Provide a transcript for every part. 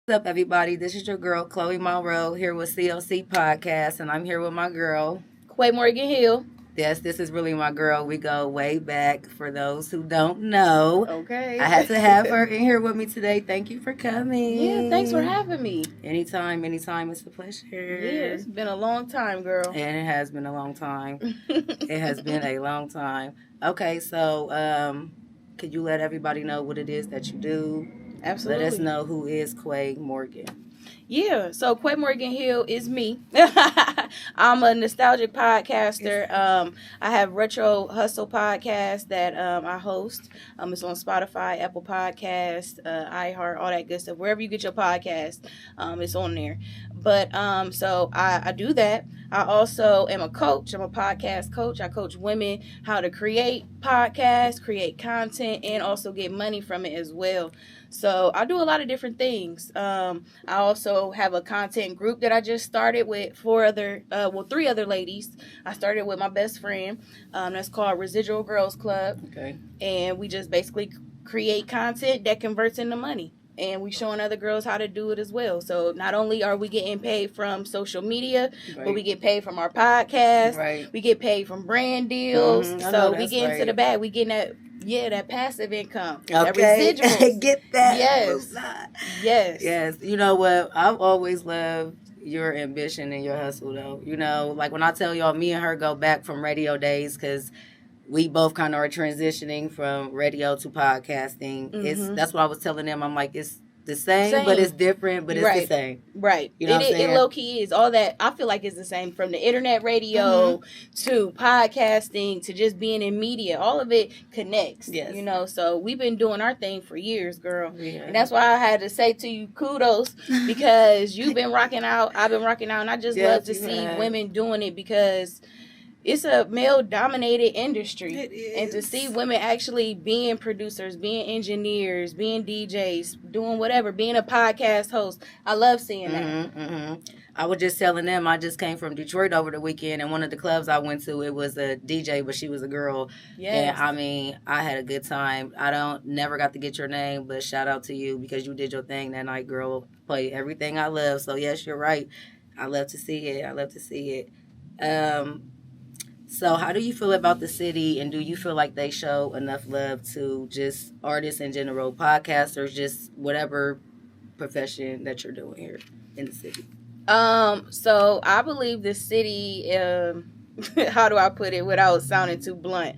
What's up, everybody? This is your girl, Chloe Monroe, here with COC Podcast, and I'm here with my girl, Quia Morgan Hill. Yes, this is really my girl. We go way back for those who don't know. Okay. I had to have her in here with me today. Thank you for coming. Yeah, thanks for having me. Anytime. It's a pleasure. Yeah, it's been a long time, girl. And it has been a long time. It has been a long time. Okay, so could you let everybody know what it is that you do? Absolutely. Let us know who is Quia Morgan. Yeah, so Quia Morgan Hill is me. I'm a nostalgic podcaster. I have Retro Hustle podcast that I host. It's on Spotify, Apple Podcast, iHeart, all that good stuff. Wherever you get your podcast, it's on there. But so I do that. I also am a coach. I'm a podcast coach. I coach women how to create podcasts, create content, and also get money from it as well. So I do a lot of different things. I also have a content group that I just started with three other ladies. I started with my best friend. That's called Residual Girls Club. Okay. And we just basically create content that converts into money. And we showing other girls how to do it as well. So not only are we getting paid from social media, but we get paid from our podcast. Right. We get paid from brand deals. So we get into the bag. We getting that passive income. Okay. That residuals. Get that. Yes. Yes. You know what? I've always loved your ambition and your hustle, though. You know, like when I tell y'all, me and her go back from radio days because we both kind of are transitioning from radio to podcasting. Mm-hmm. That's what I was telling them. I'm like, it's the same. But it's different, but it's the same. Right. You know it low key is all that. I feel like it's the same from the internet radio to podcasting to just being in media. All of it connects. Yes. You know, so we've been doing our thing for years, girl. Yeah. And that's why I had to say to you kudos because you've been rocking out. I've been rocking out. And I just love to see women doing it because it's a male-dominated industry. It is. And to see women actually being producers, being engineers, being DJs, doing whatever, being a podcast host, I love seeing that. Mm-hmm. I was just telling them I just came from Detroit over the weekend, and one of the clubs I went to, it was a DJ, but she was a girl. Yes. And I mean, I had a good time. Never got to get your name, but shout out to you because you did your thing that night, girl. Play everything I love. So yes, you're right. I love to see it. So how do you feel about the city, and do you feel like they show enough love to just artists in general, podcasters, just whatever profession that you're doing here in the city? So I believe the city, how do I put it without sounding too blunt?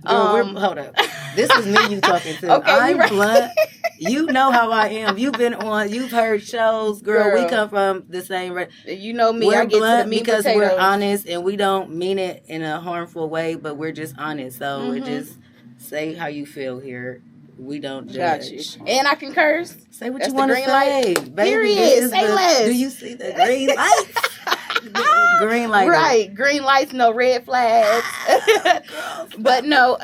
Girl, hold up. This is me you talking to. Okay, I'm blunt. You know how I am. You've heard shows, girl. We come from the same. You know me. We're I get blunt to the meat because potatoes. we're honest, and we don't mean it in a harmful way, but we're just honest. So it just say how you feel here. We don't judge. Got you. And I can curse. Say what you want to say. Baby, period. Say less. Do you see the green lights? Green light. Right. Green lights, no red flags. But no,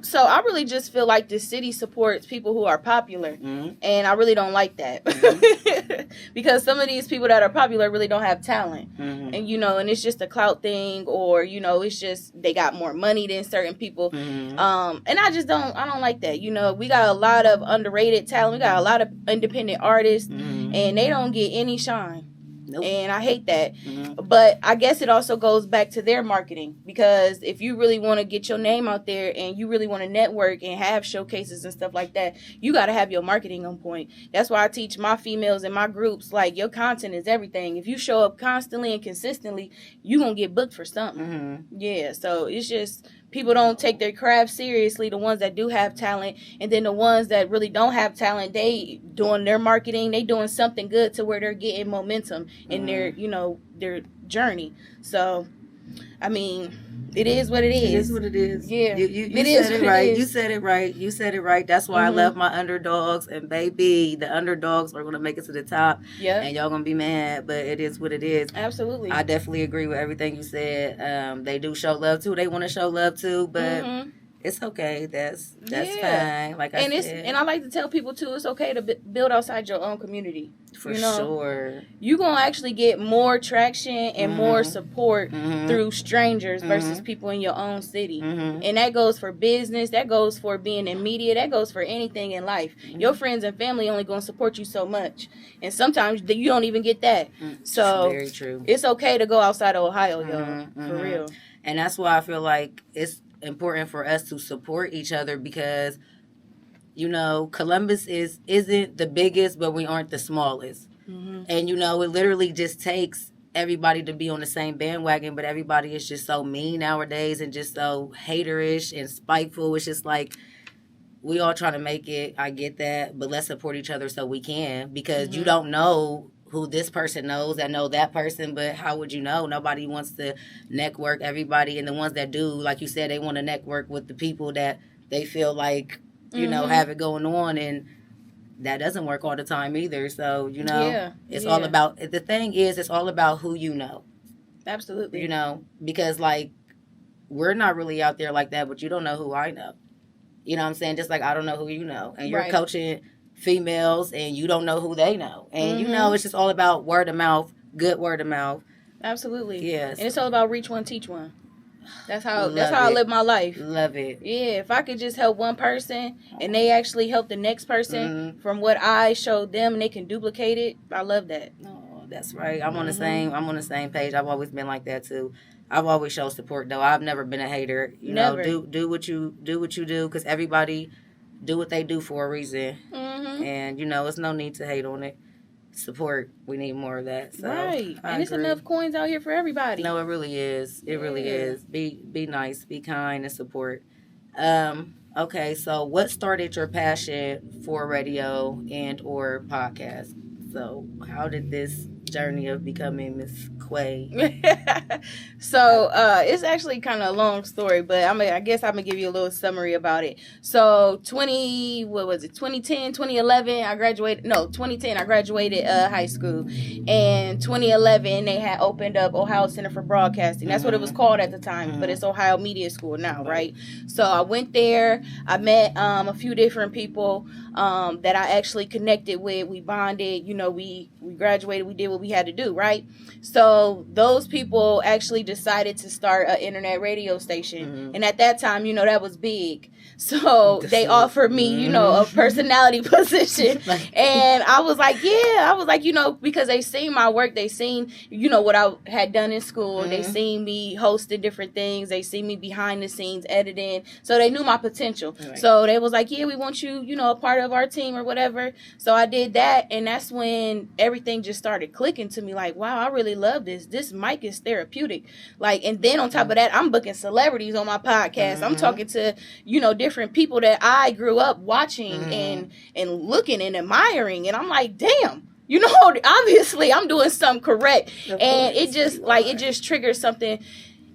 so I really just feel like the city supports people who are popular. Mm-hmm. And I really don't like that. Mm-hmm. Because some of these people that are popular really don't have talent. Mm-hmm. And, and it's just a clout thing, or, it's just they got more money than certain people. Mm-hmm. And I don't like that. We got a lot of underrated talent. We got a lot of independent artists, and they don't get any shine. Nope. And I hate that. Mm-hmm. But I guess it also goes back to their marketing, because if you really want to get your name out there and you really want to network and have showcases and stuff like that, you got to have your marketing on point. That's why I teach my females in my groups, like, your content is everything. If you show up constantly and consistently, you're going to get booked for something. Mm-hmm. Yeah, so it's just people don't take their craft seriously, the ones that do have talent, and then the ones that really don't have talent, they doing their marketing, they doing something good to where they're getting momentum in their journey. So, I mean, it is what it is. It is what it is. Yeah. You said it right. You said it right. That's why I love my underdogs. And baby, the underdogs are going to make it to the top. Yeah. And y'all going to be mad, but it is what it is. Absolutely. I definitely agree with everything you said. They do show love too. They want to show love too, but it's okay. That's fine. Like I said, and I like to tell people too, it's okay to build outside your own community. For sure. You're gonna actually get more traction and more support through strangers versus people in your own city. And that goes for business. That goes for being in media. That goes for anything in life. Your friends and family only gonna support you so much, and sometimes you don't even get that. So very true. It's okay to go outside of Ohio, y'all. For real. And that's why I feel like it's important for us to support each other because, you know, Columbus isn't the biggest, but we aren't the smallest. And, you know, it literally just takes everybody to be on the same bandwagon, but everybody is just so mean nowadays and just so haterish and spiteful. It's just like, we all trying to make it. I get that, but let's support each other so we can, because you don't know who this person knows that know that person, but how would you know? Nobody wants to network everybody, and the ones that do, like you said, they want to network with the people that they feel like, you know, have it going on, and that doesn't work all the time either. So, you know, it's all about, the thing is, it's all about who you know. Absolutely. You know, because, like, we're not really out there like that, but you don't know who I know. You know what I'm saying? Just like I don't know who you know. And you're coaching females and you don't know who they know. And you know, it's just all about word of mouth, good word of mouth. Absolutely. Yes. And it's all about reach one, teach one. That's how I live my life. Love it. Yeah, if I could just help one person and they actually help the next person from what I showed them and they can duplicate it, I love that. Oh, that's right. I'm on the same page. I've always been like that too. I've always shown support though. I've never been a hater. You know, do what you do because everybody do what they do for a reason. And you know, it's no need to hate on it. Support, we need more of that. So, right. And it's enough coins out here for everybody. No, it really is. It really is. Be nice, be kind, and support. Okay, so what started your passion for radio and or podcast? So how did this journey of becoming Miss Quay? So it's actually kind of a long story, but I guess I'm gonna give you a little summary about it. So 2010, 2011, I graduated. No, 2010, I graduated high school, and 2011 they had opened up Ohio Center for Broadcasting. That's what it was called at the time, but it's Ohio Media School now, right? So I went there. I met a few different people that I actually connected with. We bonded. You know, we graduated. We did what we had to do, right? So those people actually decided to start an internet radio station. And at that time, you know, that was big. So they offered me, you know, a personality position. And I was like, you know, because they seen my work. They seen, you know, what I had done in school. They seen me hosting different things. They seen me behind the scenes editing. So they knew my potential. Right. So they was like, yeah, we want you, you know, a part of our team or whatever. So I did that. And that's when everything just started clicking to me. Like, wow, I really love this. This mic is therapeutic. Like, and then on top of that, I'm booking celebrities on my podcast. I'm talking to, you know, different people that I grew up watching and looking and admiring. And I'm like, damn, you know, obviously I'm doing something correct. And it just triggers something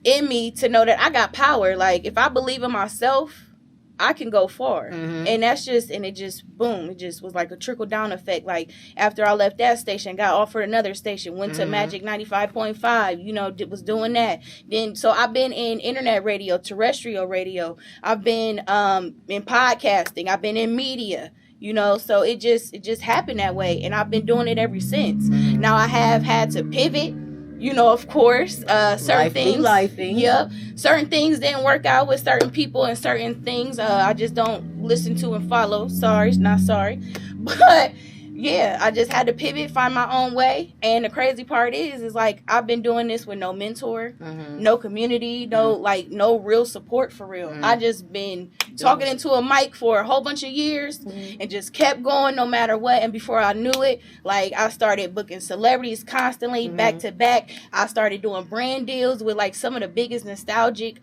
in me to know that I got power. Like, if I believe in myself, I can go far. And that's just, and it just, boom, it just was like a trickle down effect. Like, after I left that station, got offered another station, went to Magic 95.5, you know, was doing that. Then, so I've been in internet radio, terrestrial radio. I've been in podcasting. I've been in media. You know, so it just happened that way. And I've been doing it ever since. Now I have had to pivot. You know, of course, certain things. Yep. Certain things didn't work out with certain people, and certain things I just don't listen to and follow. Sorry, not sorry. But yeah, I just had to pivot, find my own way. And the crazy part is like, I've been doing this with no mentor, no community, no real support for real. I just been talking into a mic for a whole bunch of years and just kept going no matter what. And before I knew it, like, I started booking celebrities constantly, back to back. I started doing brand deals with like some of the biggest nostalgic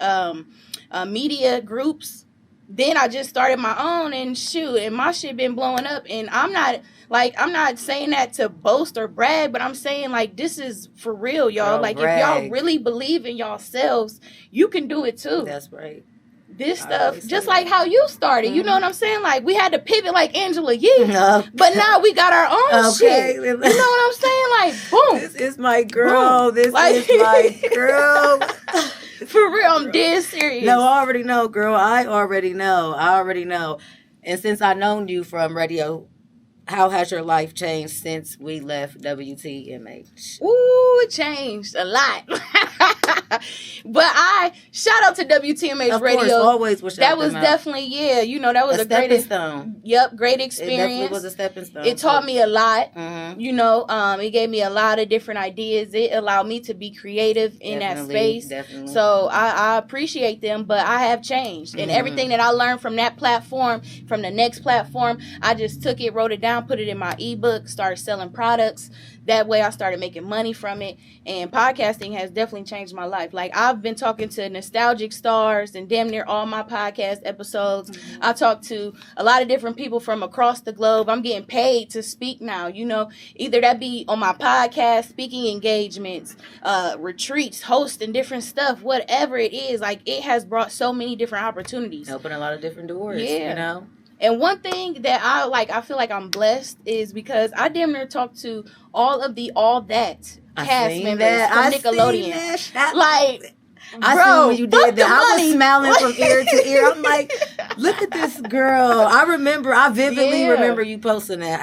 media groups. Then I just started my own, and my shit been blowing up. And I'm not saying that to boast or brag, but I'm saying, like, this is for real, y'all. Like, if y'all really believe in yourselves, you can do it too. That's right. This stuff, just like how you started, you know what I'm saying? Like, we had to pivot like Angela Yee, but now we got our own shit. You know what I'm saying? Like, boom. This is my girl. Boom. This is my girl. For real, I'm dead serious. No, I already know, girl. I already know. And since I known you from radio, how has your life changed since we left WTMH? Ooh, it changed a lot. But I shout out to WTMH of Radio. Course, always will shout that was them definitely that was a great stone. Yep, great experience. It definitely was a stepping stone. It taught me a lot. It gave me a lot of different ideas. It allowed me to be creative in that space. Definitely. So I appreciate them, but I have changed. And everything that I learned from that platform, from the next platform, I just took it, wrote it down, put it in my ebook, started selling products. That way I started making money from it. And podcasting has definitely changed my life. Like, I've been talking to nostalgic stars and damn near all my podcast episodes. I talk to a lot of different people from across the globe. I'm getting paid to speak now, either that be on my podcast, speaking engagements, retreats, hosting different stuff, whatever it is. Like, it has brought so many different opportunities. Open a lot of different doors, And one thing that I feel like I'm blessed is because I damn near talked to all of the All That cast members from Nickelodeon. I see when you did that. I was smiling from ear to ear. I'm like, look at this girl. I vividly remember you posting that.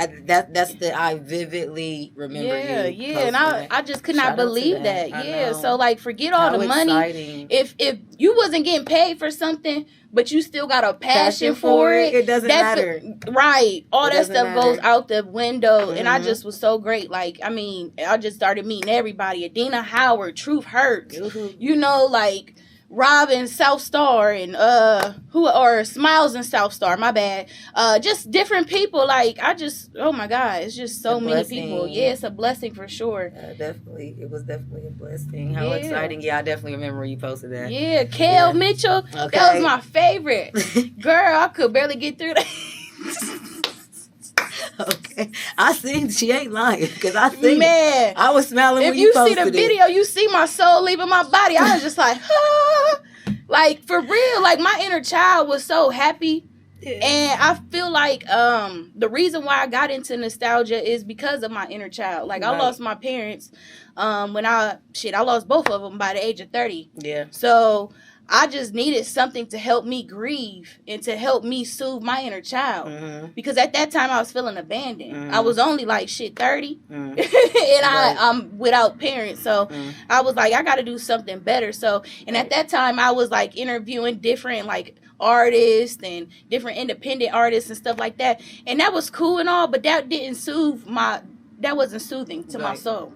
I vividly remember you. Yeah, and I just could not believe that. Yeah, so like, forget all the money. Exciting. If you wasn't getting paid for something, but you still got a passion for it, it doesn't matter. Right. All that stuff goes out the window. And I just was so great. Like, I mean, I just started meeting everybody. Adina Howard, Truth Hurts, like Robin South Star and Smiles and South Star, my bad. Just different people. Like, oh my God, it's just so many people. Yeah, it's a blessing for sure. Definitely. It was definitely a blessing. How exciting. Yeah, I definitely remember you posted that. Yeah, Kel Mitchell. Okay. That was my favorite. Girl, I could barely get through that. Okay, I seen she ain't lying because I seen Man, I was smiling when you posted see the video, you see my soul leaving my body. I was just like, like, for real. Like, my inner child was so happy. And I feel like the reason why I got into nostalgia is because of my inner child. Like, I lost my parents when I lost both of them by the age of 30. Yeah. So I just needed something to help me grieve and to help me soothe my inner child. Because at that time I was feeling abandoned. I was only like 30. And I'm without parents. So I was like, I got to do something better. So, and at that time I was like interviewing different like artists and different independent artists and stuff like that. And that was cool and all, but that wasn't soothing to my soul.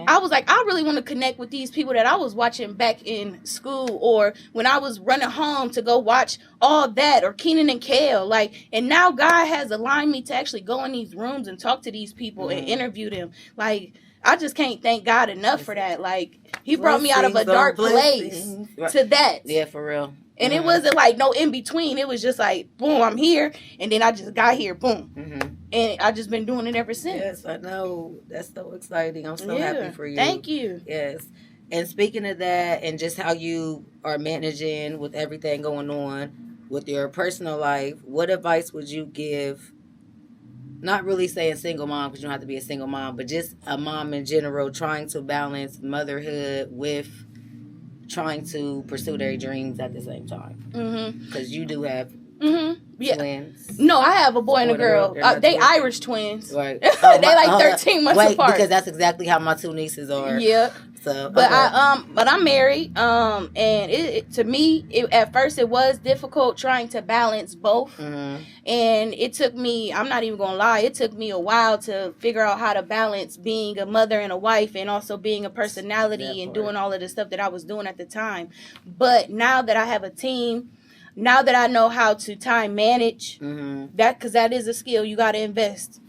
I was like, I really want to connect with these people that I was watching back in school or when I was running home to go watch All That or Kenan and Kel. Like, and now God has aligned me to actually go in these rooms and talk to these people and interview them. Like, I just can't thank God enough for that. Like, he brought me out of a dark place to that. Yeah, for real. And it wasn't like no in between. It was just like, boom, I'm here. And then I just got here, boom. And I just been doing it ever since. Yes, I know. That's so exciting. I'm so happy for you. Thank you. Yes. And speaking of that and just how you are managing with everything going on with your personal life, what advice would you give? Not really saying single mom because you don't have to be a single mom, but just a mom in general trying to balance motherhood with trying to pursue their dreams at the same time. Because you do have twins. No, I have a boy and a girl. They Irish twins. Right. They like 13 months apart. Because that's exactly how my two nieces are. Yeah. So, but I'm married. And it to me, at first it was difficult trying to balance both. And it took me, I'm not even gonna lie, it took me a while to figure out how to balance being a mother and a wife and also being a personality and doing all of the stuff that I was doing at the time. But now that I have a team, now that I know how to time manage, because that is a skill you got to invest.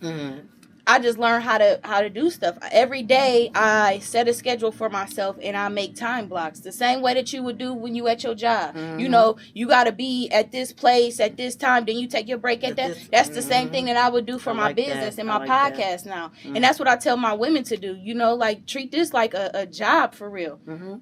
I just learned how to do stuff. Every day I set a schedule for myself and I make time blocks. The same way that you would do when you at your job. You know, you got to be at this place at this time, then you take your break at that. That's the same thing that I would do for my business and my podcast now. And that's what I tell my women to do. You know, like treat this like a job for real.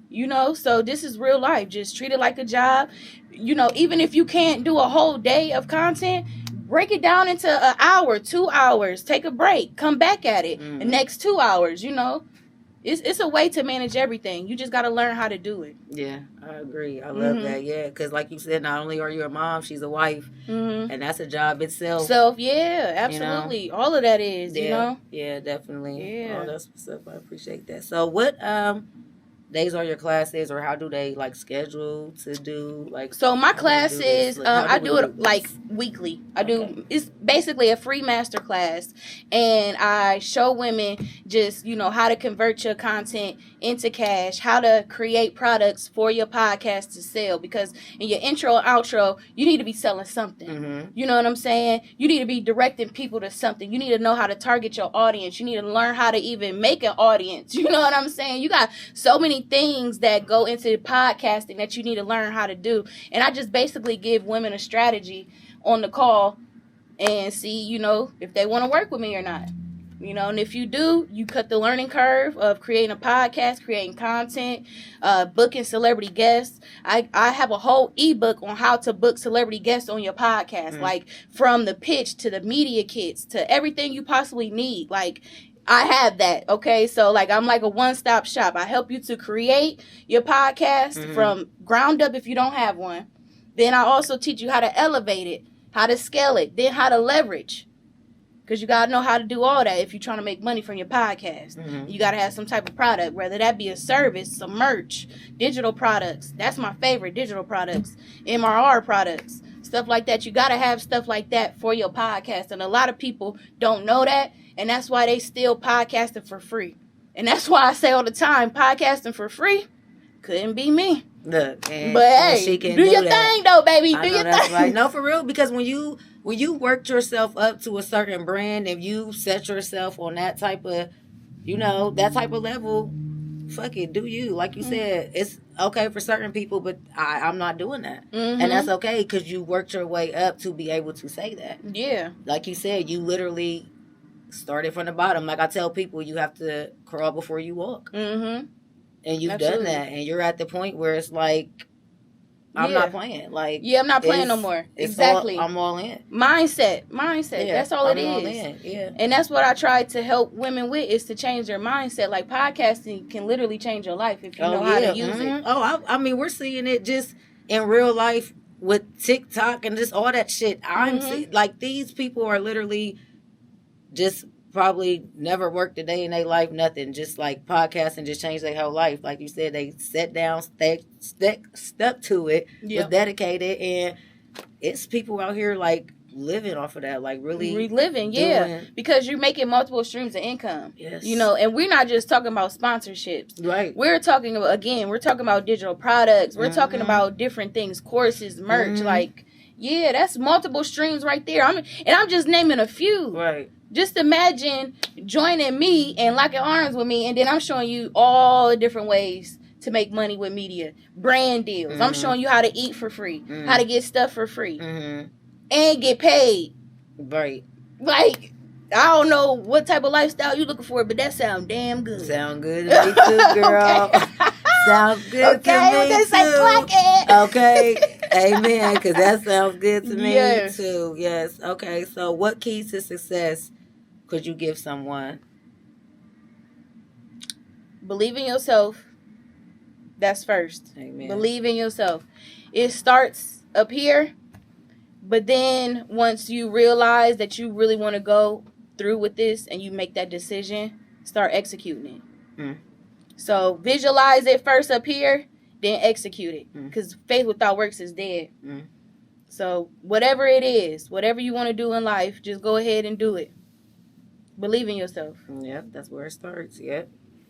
You know, so this is real life. Just treat it like a job. You know, even if you can't do a whole day of content, break it down into an hour, 2 hours, take a break, come back at it the next 2 hours, you know. It's a way to manage everything. You just got to learn how to do it. Yeah, I agree. I love that. Yeah, because like you said, not only are you a mom, she's a wife, and that's a job itself. Yeah, absolutely. You know? All of that is, you know. Yeah, definitely. Yeah. Oh, that's what's up. I appreciate that. So, what days are your classes, or how do they like schedule to do like? So my classes, I do it like weekly. It's basically a free master class, and I show women just, you know, how to convert your content into cash, how to create products for your podcast to sell, because in your intro and outro you need to be selling something. You know what I'm saying? You need to be directing people to something. You need to know how to target your audience. You need to learn how to even make an audience. You know what I'm saying? You got so many things that go into podcasting that you need to learn how to do, and I just basically give women a strategy on the call and see, you know, if they want to work with me or not. You know, and if you do, you cut the learning curve of creating a podcast, creating content, booking celebrity guests. I have a whole ebook on how to book celebrity guests on your podcast, like from the pitch to the media kits to everything you possibly need. Like, I have that, okay? So, like, I'm like a one-stop shop. I help you to create your podcast from ground up if you don't have one. Then I also teach you how to elevate it, how to scale it, then how to leverage. Because you got to know how to do all that if you're trying to make money from your podcast. You got to have some type of product, whether that be a service, some merch, digital products. That's my favorite, digital products, MRR products, stuff like that. You got to have stuff like that for your podcast. And a lot of people don't know that. And that's why they still podcasting for free. And that's why I say all the time, podcasting for free couldn't be me. Look, but hey, she can do your thing though, baby. Do your thing. Right. No, for real, because when you worked yourself up to a certain brand and you set yourself on that type of, you know, that type of level, fuck it, do you. Like you said, it's okay for certain people, but I'm not doing that. And that's okay because you worked your way up to be able to say that. Yeah. Like you said, you literally started from the bottom. Like I tell people, you have to crawl before you walk. And you've done that, and you're at the point where it's like, I'm not playing. Like, I'm not playing no more. Exactly. I'm all in. Mindset. Yeah, that's all it is. All in. Yeah. And that's what I try to help women with, is to change their mindset. Like, podcasting can literally change your life if you know how to use it. Oh, I mean, we're seeing it just in real life with TikTok and just all that shit. Like, these people are literally just probably never worked a day in their life, nothing. Just like podcasting just changed their whole life. Like you said, they sat down, stuck to it, was dedicated, and it's people out here like living off of that, like really living, because you're making multiple streams of income. Yes. You know, and we're not just talking about sponsorships. Right. We're talking about digital products. We're talking about different things, courses, merch, like, yeah, that's multiple streams right there. I'm just naming a few. Right. Just imagine joining me and locking arms with me, and then I'm showing you all the different ways to make money with media, brand deals. I'm showing you how to eat for free, how to get stuff for free, and get paid. Right. Like, I don't know what type of lifestyle you looking for, but that sound damn good. Sound good to me too, girl. Sounds good to me too. Okay. Amen. Because that sounds good to me too. Yes. Okay. So, what keys to success could you give someone? Believe in yourself. That's first. Amen. Believe in yourself. It starts up here, but then once you realize that you really want to go through with this and you make that decision, start executing it. So visualize it first up here, then execute it. Because faith without works is dead. So whatever it is, whatever you want to do in life, just go ahead and do it. Believe in yourself. Yep, that's where it starts. Yep.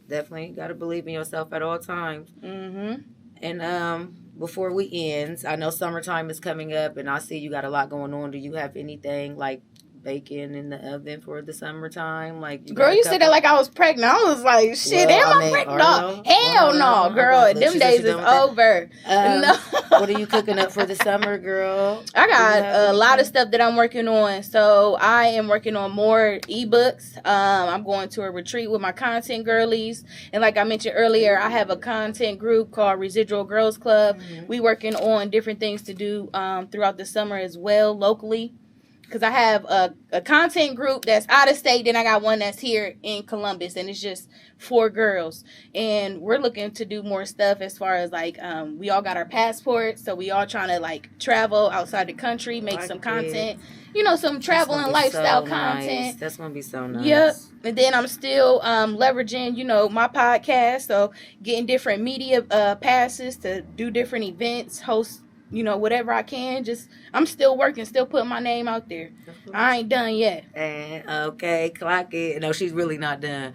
Definitely got to believe in yourself at all times. And before we end, I know summertime is coming up, and I see you got a lot going on. Do you have anything like baking in the oven for the summertime? Like, girl, you said that like I was pregnant. I was like, shit, am I pregnant? No. Hell no, girl. Them days is over. No. What are you cooking up for the summer, girl? I got a lot of stuff that I'm working on. So I am working on more ebooks. I'm going to a retreat with my content girlies. And like I mentioned earlier, I have a content group called Residual Girls Club. We working on different things to do throughout the summer as well, locally. because I have a content group that's out of state. Then I got one that's here in Columbus, and it's just 4 girls. And we're looking to do more stuff as far as like we all got our passports, so we all trying to like travel outside the country, make some content. You know, some travel and lifestyle content. Nice. That's gonna be so nice. Yep. And then I'm still leveraging, you know, my podcast, so getting different media passes to do different events, host, you know, whatever I can. Just I'm still working, still putting my name out there. I ain't done yet. And okay, clock it. No, she's really not done.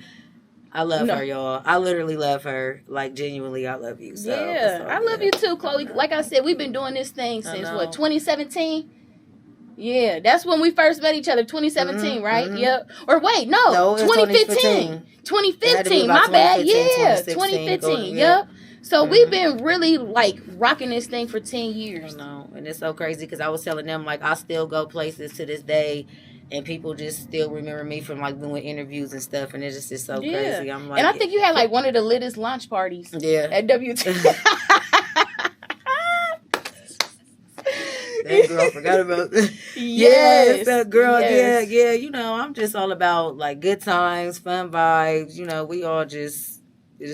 I love her, y'all. I literally love her. Like, genuinely, I love you. So, yeah, I love you too, Chloe. Like I said, we've been doing this thing since, 2017? Yeah, that's when we first met each other, 2017, right? Mm-hmm. Yep. Or wait, no 2015. 2015, my bad. Yeah, 2015. Yep. So we've been really, like, rocking this thing for 10 years. I know, and it's so crazy because I was telling them, like, I still go places to this day, and people just still remember me from, like, doing interviews and stuff, and it's just so crazy. I'm like, and I think you had, like, one of the littest launch parties at WT. That girl forgot about that. Yes, that girl. Yes. Yeah. You know, I'm just all about like good times, fun vibes. You know, we all just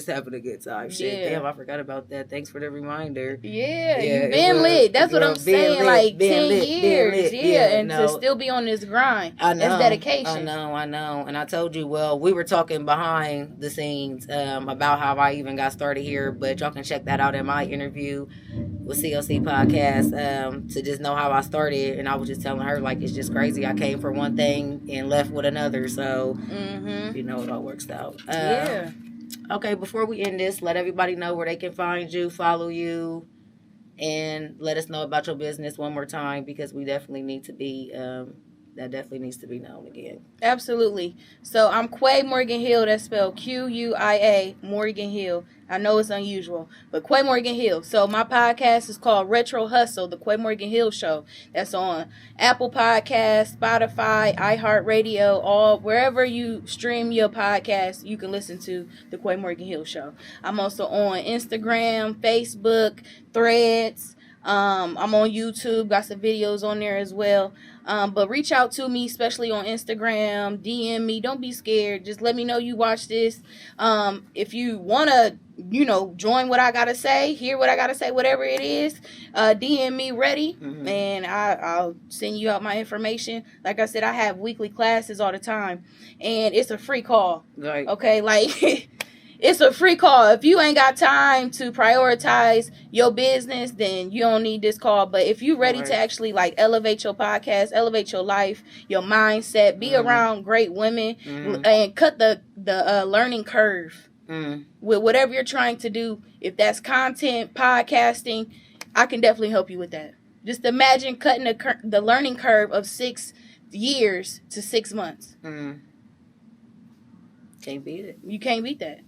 having a good time. Shit, damn, I forgot about that. Thanks for the reminder. Yeah, you've been lit. That's what I'm saying. Like 10 years. Yeah, and to still be on this grind. I know. That's dedication. I know. And I told you, well, we were talking behind the scenes about how I even got started here, but y'all can check that out in my interview with COC podcast to just know how I started. And I was just telling her, like, it's just crazy. I came for one thing and left with another. So, you know, it all works out. Okay, before we end this, let everybody know where they can find you, follow you, and let us know about your business one more time because we definitely need to be, that definitely needs to be known again. Absolutely. So I'm Quia Morgan Hill. That's spelled Quia Morgan Hill. I know it's unusual, but Quia Morgan Hill. So my podcast is called Retro Hustle, the Quia Morgan Hill Show. That's on Apple Podcasts, Spotify, iHeartRadio, all wherever you stream your podcast, you can listen to the Quia Morgan Hill Show. I'm also on Instagram, Facebook, Threads. I'm on YouTube, got some videos on there as well. But reach out to me, especially on Instagram, DM me. Don't be scared. Just let me know you watch this. If you want to, you know, join what I got to say, hear what I got to say, whatever it is, DM me ready, and I'll send you out my information. Like I said, I have weekly classes all the time, and it's a free call. Right. Okay, like... It's a free call. If you ain't got time to prioritize your business, then you don't need this call. But if you're ready to actually like elevate your podcast, elevate your life, your mindset, be around great women, and cut the learning curve with whatever you're trying to do, if that's content, podcasting, I can definitely help you with that. Just imagine cutting the learning curve of 6 years to 6 months. Can't beat it. You can't beat that.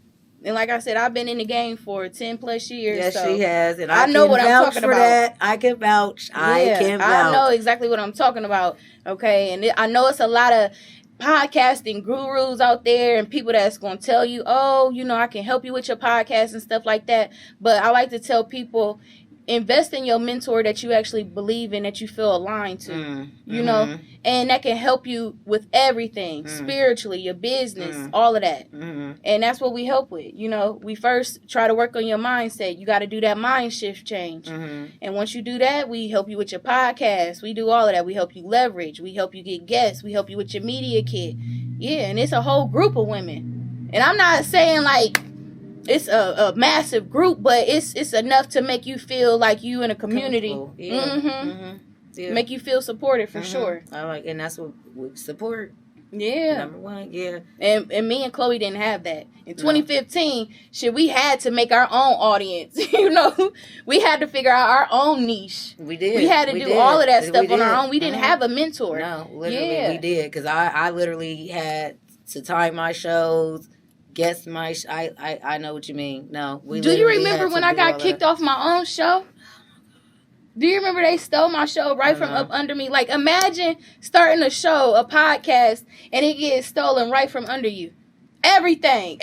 And like I said, I've been in the game for 10 plus years. Yes, so she has. And I know what I'm talking about. That. I can vouch. I can vouch. I know exactly what I'm talking about. Okay. And I know it's a lot of podcasting gurus out there and people that's going to tell you, oh, you know, I can help you with your podcast and stuff like that. But I like to tell people, invest in your mentor that you actually believe in, that you feel aligned to, you know, and that can help you with everything, spiritually, your business, all of that. And that's what we help with. You know, we first try to work on your mindset. You got to do that mind shift change. And once you do that, we help you with your podcast. We do all of that. We help you leverage. We help you get guests. We help you with your media kit. Yeah, and it's a whole group of women. And I'm not saying like, it's a massive group, but it's enough to make you feel like you in a community. Yeah. Make you feel supported for sure. I like, and that's what we support. Yeah. Number one, yeah. And me and Chloe didn't have that. In 2015, we had to make our own audience. You know, we had to figure out our own niche. We did. We had to do all of that stuff on our own. We didn't have a mentor. No, literally, we did. Because I literally had to time my shows. Guess my I know what you mean. No, we. Do you remember when I got kicked off my own show? Do you remember they stole my show right from up under me? Like, imagine starting a show, a podcast, and it gets stolen right from under you. Everything,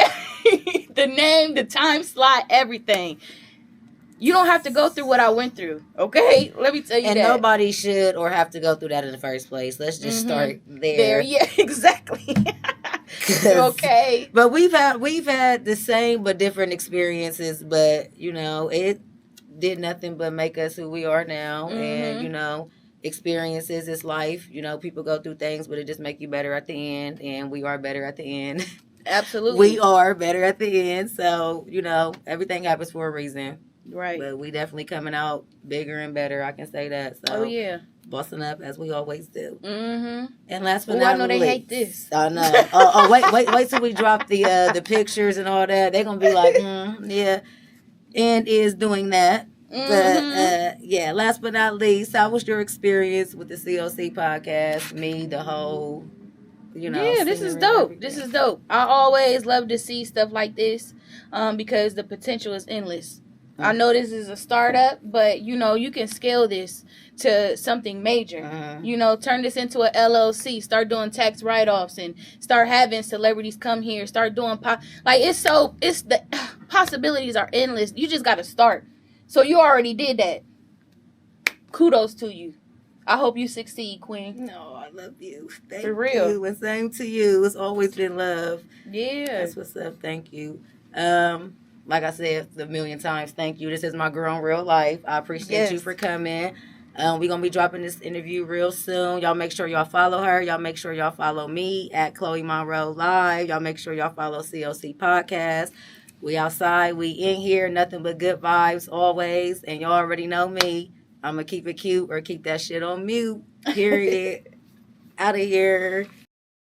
the name, the time slot, everything. You don't have to go through what I went through, okay? Let me tell you and that. nobody should or have to go through that in the first place. Let's just start there. Yeah, exactly. Okay. But we've had the same but different experiences, but you know, it did nothing but make us who we are now. And you know, experiences is life. You know, people go through things, but it just make you better at the end, and we are better at the end. Absolutely. We are better at the end. So, you know, everything happens for a reason. Right. But we definitely coming out bigger and better. I can say that. So, oh, yeah. Busting up as we always do. Mm-hmm. And last but I not know least. they hate this. I know. Wait till we drop the pictures and all that. They're going to be like, yeah. And is doing that. But, yeah, last but not least, how was your experience with the COC podcast? Me, the whole... You know, yeah, this is dope. This is dope. I always love to see stuff like this because the potential is endless. I know this is a startup, but, you know, you can scale this to something major. You know, turn this into a LLC, start doing tax write-offs and start having celebrities come here, start doing, it's the possibilities are endless. You just got to start. So you already did that. Kudos to you. I hope you succeed, Queen. No, I love you. Thank For real. you. And same to you. It's always been love. Yeah. That's what's up. Thank you. Like I said a million times, thank you. This is my girl in real life. I appreciate you for coming. We're going to be dropping this interview real soon. Y'all make sure y'all follow her. Y'all make sure y'all follow me at Chloe Monroe Live. Y'all make sure y'all follow COC Podcast. We outside. We in here. Nothing but good vibes always. And y'all already know me. I'm going to keep it cute or keep that shit on mute. Period. Out of here.